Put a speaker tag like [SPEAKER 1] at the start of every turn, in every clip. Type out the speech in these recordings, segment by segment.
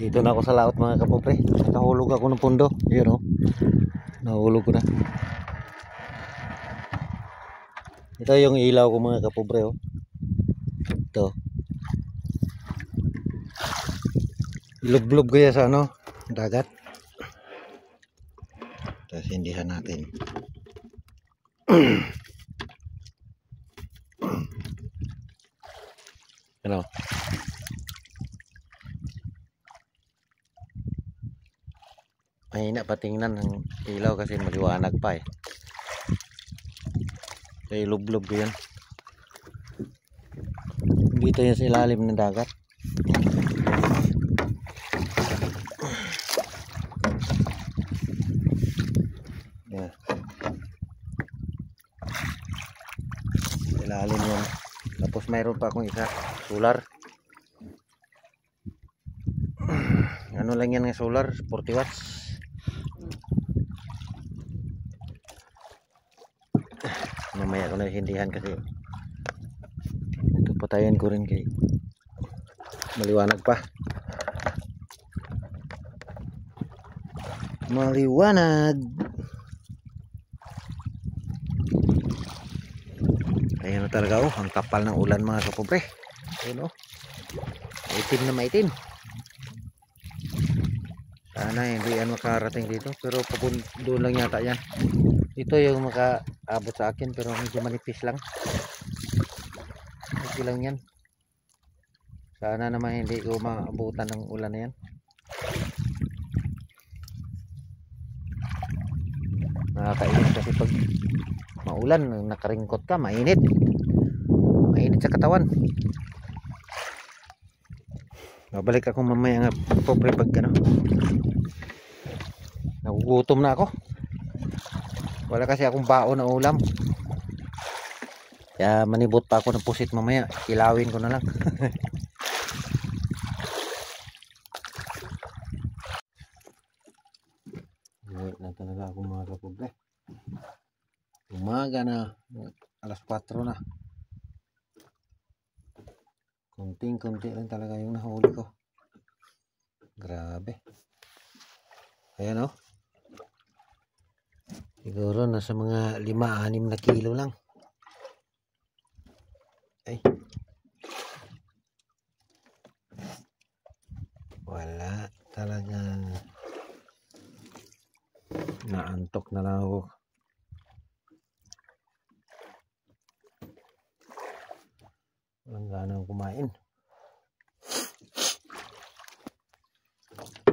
[SPEAKER 1] Dito na ako sa laot mga kapopre. Nahulog ako ng pundo. Yun o. Nahulog ko na. Ito yung ilaw ko mga kapopre o. Ito. Ilublob ko yan sa ano, dagat. Tapos hindihan natin. Ano? Mahina pa tingnan ng ilaw kasi maliwanag pa eh. Kaya ilublob ko yan. Dito yan sa ilalim ng dagat. Yeah. Ilalim yan. Tapos mayroon pa akong isa, solar. Ano lang yan ng solar, 40 watts. Mamaya ko na hindihan kasi ito patayin ko rin kay maliwanag pa. Maliwanag. Ayan na talaga oh, ang kapal ng ulan mga kapobre. Ayan oh. Maitim na maitim. Sana hindi yan makarating dito, pero doon lang yata yan. Ito yung makaabot sa akin pero medyo manipis lang. Okay lang yan. Sana naman hindi ko maabutan ng ulan na yan. Nakakainis kasi pag maulan, nakaringkot ka, mainit. Mainit sa katawan. Babalik ako mamaya nga pobre pag ano. Nagugutom na ako. Wala kasi akong baon na ulam. Kaya manibot pa ako ng pusit mamaya. Kilawin ko na lang. Wait na talaga ako mga kapobre. Umaga na. Alas 4 na. Kunting-kunti lang talaga yung nahuli ko. Grabe. Ayan o. Siguro nasa mga 5-6 na kilo lang. Ay. Wala. Talagang naantok na lang ako. Walang ganang kumain.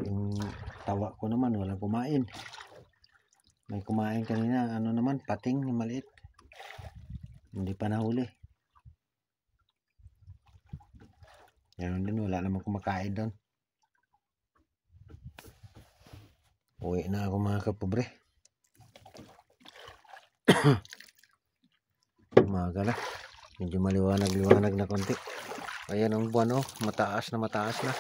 [SPEAKER 1] Yung tawa ko naman walang kumain. May kumain kanina, ano naman, pating na maliit. Hindi pa nahuli. Yan din, wala namang kumakain doon. Uwi na ako mga kapobre. Umaga na. Medyo maliwanag-liwanag na konti. Ayan ang buwan oh, mataas na mataas na.